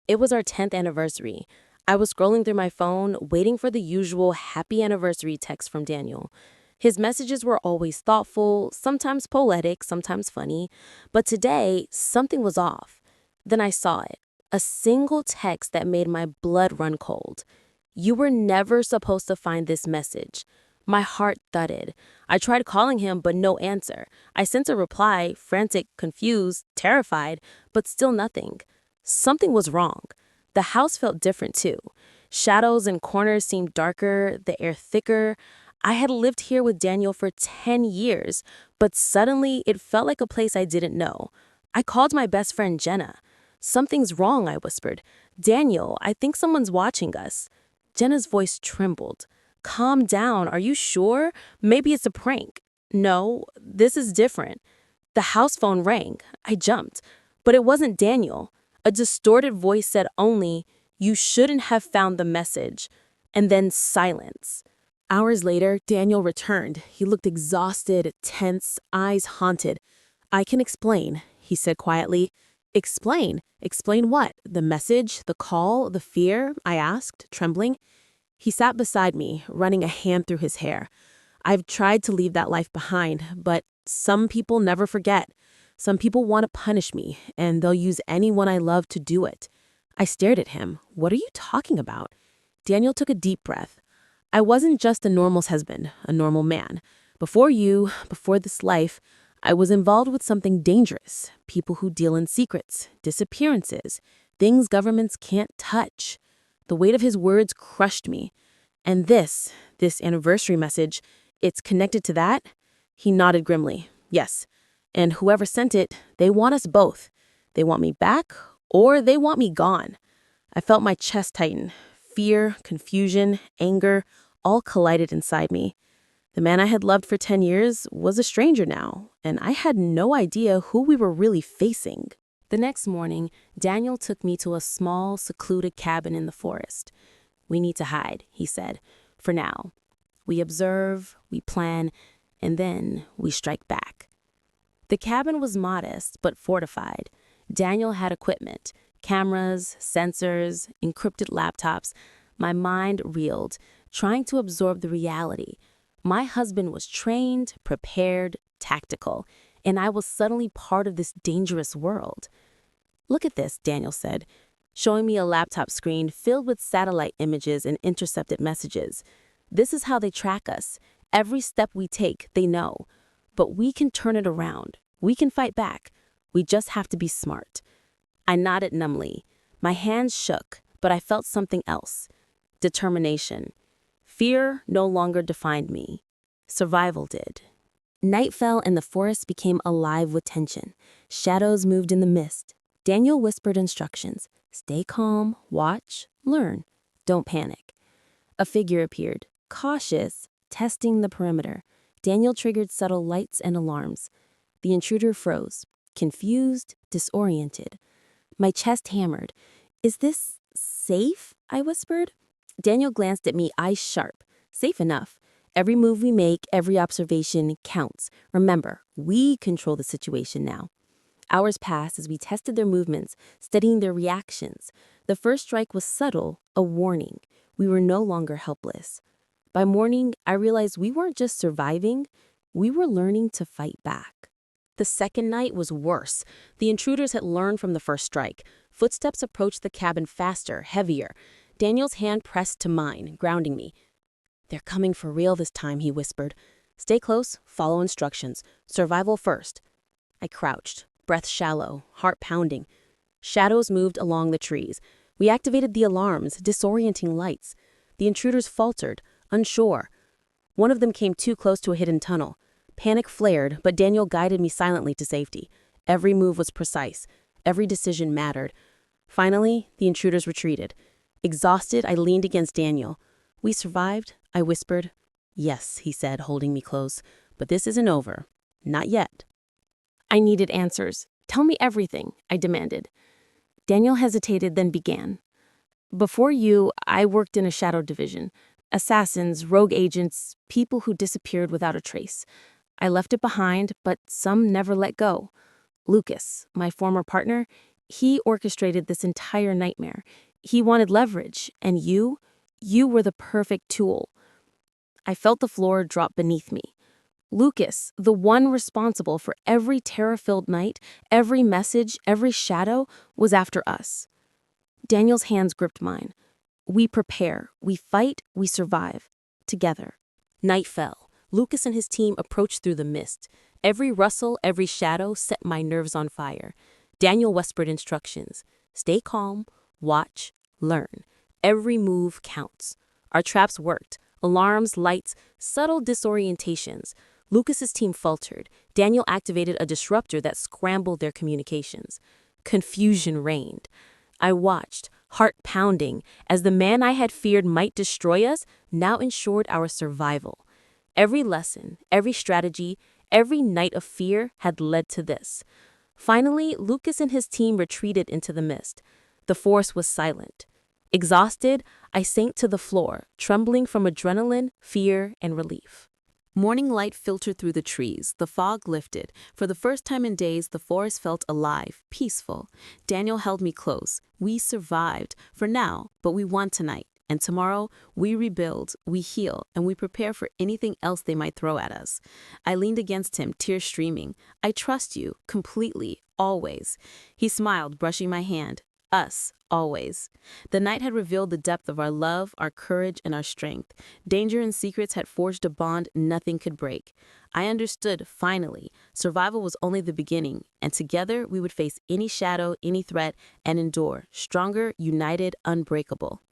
It was our 10th anniversary. I was scrolling through my phone, waiting for the usual happy anniversary text from Daniel. His messages were always thoughtful, sometimes poetic, sometimes funny, but today, something was off. Then I saw it, a single text that made my blood run cold. You were never supposed to find this message. My heart thudded. I tried calling him, but no answer. I sent a reply, frantic, confused, terrified, but still nothing. Something was wrong. The house felt different too. Shadows and corners seemed darker, the air thicker. I had lived here with Daniel for 10 years, but suddenly it felt like a place I didn't know. I called my best friend Jenna. "Something's wrong," I whispered. "Daniel, I think someone's watching us." Jenna's voice trembled. "Calm down, are you sure? Maybe it's a prank." "No, this is different." The house phone rang. I jumped. But it wasn't Daniel. A distorted voice said only, "You shouldn't have found the message." And then silence. Hours later, Daniel returned. He looked exhausted, tense, eyes haunted. "I can explain," he said quietly. "Explain? Explain what? The message, the call, the fear?" I asked, trembling. He sat beside me, running a hand through his hair. "I've tried to leave that life behind, but some people never forget. Some people want to punish me, and they'll use anyone I love to do it." I stared at him. "What are you talking about?" Daniel took a deep breath. "I wasn't just a normal husband, a normal man. Before you, before this life, I was involved with something dangerous. People who deal in secrets, disappearances, things governments can't touch." The weight of his words crushed me. "And this anniversary message, it's connected to that?" He nodded grimly. "Yes. And whoever sent it, they want us both. They want me back, or they want me gone." I felt my chest tighten. Fear, confusion, anger, all collided inside me. The man I had loved for 10 years was a stranger now, and I had no idea who we were really facing. The next morning, Daniel took me to a small, secluded cabin in the forest. "We need to hide," he said, "for now. We observe, we plan, and then we strike back." The cabin was modest but fortified. Daniel had equipment, cameras, sensors, encrypted laptops. My mind reeled, trying to absorb the reality. My husband was trained, prepared, tactical, and I was suddenly part of this dangerous world. "Look at this," Daniel said, showing me a laptop screen filled with satellite images and intercepted messages. "This is how they track us. Every step we take, they know. But we can turn it around. We can fight back. We just have to be smart." I nodded numbly. My hands shook, but I felt something else. Determination. Fear no longer defined me. Survival did. Night fell and the forest became alive with tension. Shadows moved in the mist. Daniel whispered instructions. "Stay calm, watch, learn. Don't panic." A figure appeared, cautious, testing the perimeter. Daniel triggered subtle lights and alarms. The intruder froze, confused, disoriented. My chest hammered. "Is this safe?" I whispered. Daniel glanced at me, eyes sharp. "Safe enough. Every move we make, every observation counts. Remember, we control the situation now." Hours passed as we tested their movements, studying their reactions. The first strike was subtle, a warning. We were no longer helpless. By morning, I realized we weren't just surviving, we were learning to fight back. The second night was worse. The intruders had learned from the first strike. Footsteps approached the cabin faster, heavier. Daniel's hand pressed to mine, grounding me. "They're coming for real this time," he whispered. "Stay close, follow instructions. Survival first." I crouched, breath shallow, heart pounding. Shadows moved along the trees. We activated the alarms, disorienting lights. The intruders faltered, unsure. One of them came too close to a hidden tunnel. Panic flared, but Daniel guided me silently to safety. Every move was precise. Every decision mattered. Finally, the intruders retreated. Exhausted, I leaned against Daniel. "We survived?" I whispered. "Yes," he said, holding me close. "But this isn't over. Not yet." I needed answers. "Tell me everything," I demanded. Daniel hesitated, then began. "Before you, I worked in a shadow division. Assassins, rogue agents, people who disappeared without a trace. I left it behind, but some never let go. Lucas, my former partner, He orchestrated this entire nightmare. He wanted leverage, and you were the perfect tool. I felt the floor drop beneath me. Lucas, the one responsible for every terror-filled night, every message, every shadow, was after us. Daniel's hands gripped mine. We prepare, we fight, we survive. Together. Night fell. Lucas and his team approached through the mist. Every rustle, every shadow set my nerves on fire. Daniel whispered instructions. Stay calm, watch, learn. Every move counts. Our traps worked. Alarms, lights, subtle disorientations. Lucas's team faltered. Daniel activated a disruptor that scrambled their communications. Confusion reigned. I watched, heart pounding, as the man I had feared might destroy us now ensured our survival. Every lesson, every strategy, every night of fear had led to this. Finally, Lucas and his team retreated into the mist. The force was silent. Exhausted, I sank to the floor, trembling from adrenaline, fear, and relief. Morning light filtered through the trees. The fog lifted. For the first time in days, the forest felt alive, peaceful. Daniel held me close. We survived, for now, but we won tonight. And tomorrow, we rebuild, we heal, and we prepare for anything else they might throw at us. I leaned against him, tears streaming. I trust you, completely, always. He smiled, brushing my hand. Us, always. The night had revealed the depth of our love, our courage, and our strength. Danger and secrets had forged a bond nothing could break. I understood, finally. Survival was only the beginning, and together we would face any shadow, any threat, and endure, stronger, united, unbreakable.